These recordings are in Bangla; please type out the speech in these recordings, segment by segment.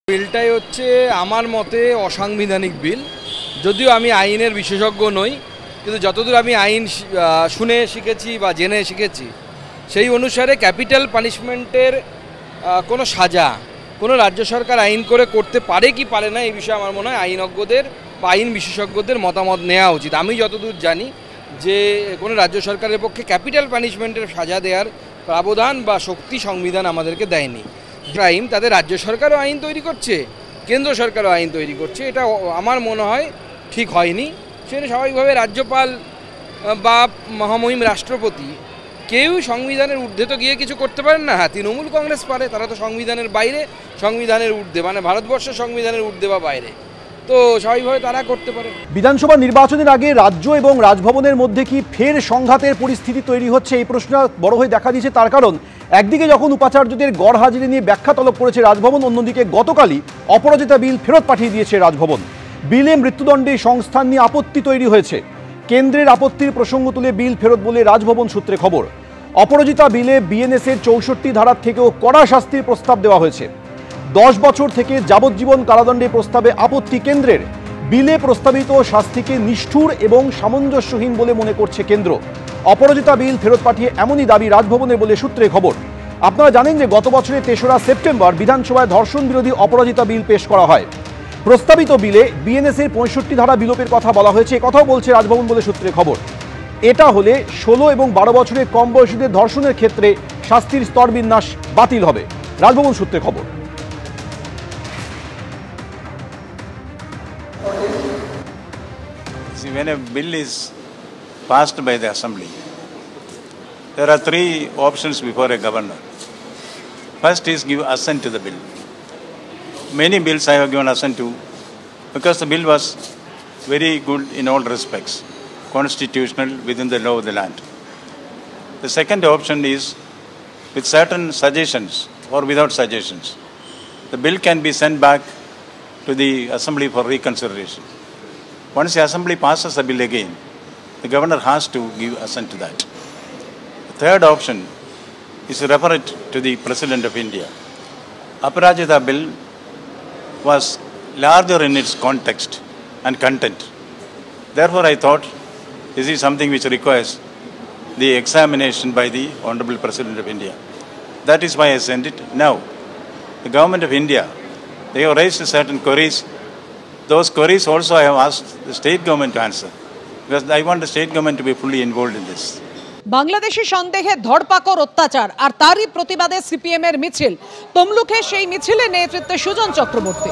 বিলটাই হচ্ছে আমার মতে অসাংবিধানিক বিল। যদিও আমি আইনের বিশেষজ্ঞ নই, কিন্তু যতদূর আমি আইন শুনে শিখেছি বা জেনে শিখেছি, সেই অনুসারে ক্যাপিটাল পানিশমেন্টের কোনো সাজা কোনো রাজ্য সরকার আইন করে করতে পারে কি পারে না, এই বিষয়ে আমার মনে হয় আইনজ্ঞদের বা আইন বিশেষজ্ঞদের মতামত নেওয়া উচিত। আমি যতদূর জানি যে কোনো রাজ্য সরকারের পক্ষে ক্যাপিটাল পানিশমেন্টের সাজা দেওয়ার প্রাবধান বা শক্তি সংবিধান আমাদেরকে দেয়নি। ক্রাইম তাদের রাজ্য সরকারও আইন তৈরি করছে, কেন্দ্র সরকারও আইন তৈরি করছে, এটা আমার মনে হয় ঠিক হয়নি। সেটা স্বাভাবিকভাবে রাজ্যপাল বা মহামহিম রাষ্ট্রপতি কেউ সংবিধানের ঊর্ধ্বে তো গিয়ে কিছু করতে পারেন না। হ্যাঁ, তৃণমূল কংগ্রেস পারে, তারা তো সংবিধানের বাইরে, সংবিধানের ঊর্ধ্বে, মানে ভারতবর্ষের সংবিধানের ঊর্ধ্বে বা বাইরে, তো স্বাভাবিকভাবে তারা করতে পারে। বিধানসভা নির্বাচনের আগে রাজ্য এবং রাজভবনের মধ্যে কি ফের সংঘাতের পরিস্থিতি তৈরি হচ্ছে, এই প্রশ্ন বড় হয়ে দেখা দিয়েছে। তার কারণ একদিকে যখন উপাচার্যদের গড় হাজিরি নিয়ে ব্যাখ্যা তলব করেছে রাজভবন, অন্যদিকে গতকালই অপরাজিতা বিল ফেরত পাঠিয়ে দিয়েছে রাজভবন। বিলে মৃত্যুদণ্ডে সংস্থান নিয়ে আপত্তি তৈরি হয়েছে। কেন্দ্রের আপত্তির প্রসঙ্গ তুলে বিল ফেরত বলে রাজভবন সূত্রে খবর। অপরাজিতা বিলে বিএনএসের 64 ধারার থেকেও কড়া শাস্তির প্রস্তাব দেওয়া হয়েছে। 10 বছর থেকে যাবজ্জীবন কারাদণ্ডের প্রস্তাবে আপত্তি কেন্দ্রের। বিলে প্রস্তাবিত শাস্তিকে নিষ্ঠুর এবং সামঞ্জস্যহীন বলে মনে করছে কেন্দ্র। অপরাজিতা বিল ফেরত পাঠিয়ে এমনই দাবি রাজভবনের বলে সূত্রে খবর। আপনারা জানেন যে গত বছরের 3রা সেপ্টেম্বর বিধানসভায় ধর্ষণ বিরোধী অপরাজিতা বিল পেশ করা হয়। প্রস্তাবিত বিলে বিএনএসের 65 ধারা বিলোপের কথা বলা হয়েছে, কথাও বলছে রাজভবন বলে সূত্রে খবর। এটা হলে 16 এবং 12 বছরের কম বয়সীদের ধর্ষণের ক্ষেত্রে শাস্তির স্তরবিন্যাস বাতিল হবে, রাজভবন সূত্রে খবর। See, when a bill is passed by the assembly, there are 3 options before a governor. First is give assent to the bill. Many bills I have given assent to because the bill was very good in all respects, constitutional, within the law of the land. The second option is with certain suggestions or without suggestions. The bill can be sent back to the assembly for reconsideration. Once the assembly passes the bill again, the governor has to give assent to that. The third option is to refer it to the President of India. Aparajita bill was larger in its context and content. Therefore, I thought this is something which requires the examination by the Honorable President of India. That is why I sent it now. The Government of India, they have raised certain queries. Those queries also I have asked the state government to answer, because I want the state government to be fully involved in this. Bangladeshi সন্দেহে ধরপাকড়, অত্যাচার আর তারই প্রতিবাদে সিপিএম এর মিছিল। তমলুকে সেই মিছিলে নেতৃত্বে সুজন চক্রবর্তী।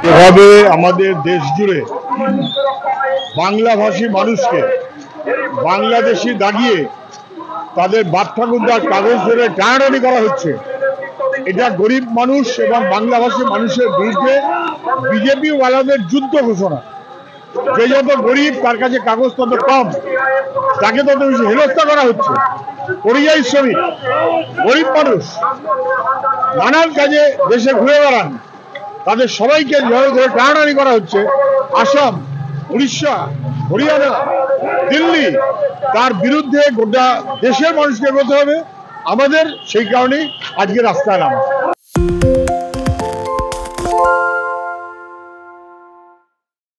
এভাবে আমাদের দেশ জুড়ে বাংলাভাষী মানুষকে বাংলাদেশি দাগিয়ে তাদের বাপ ঠাকুরদার কাগজ ধরে টানাটানি করা হচ্ছে, এটা গরিব মানুষ এবং বাংলাভাষী মানুষের বিরুদ্ধে বিজেপি ওয়ালাদের যুদ্ধ ঘোষণা। যে যত গরিব তার কাছে কাগজ তত কম, তাকে তত বেশি হেনস্থা করা হচ্ছে। পরিযায়ী শ্রমিক, গরিব মানুষ নানান কাজে দেশে ঘুরে বেড়ান, তাদের সবাইকে ধরে টানাটানি করা হচ্ছে। আসাম, উড়িষ্যা, হরিয়ানা, দিল্লি, তার বিরুদ্ধে গোটা দেশের মানুষকে এগোতে হবে আমাদের। সেই কারণেই আজকে রাস্তায় নামা।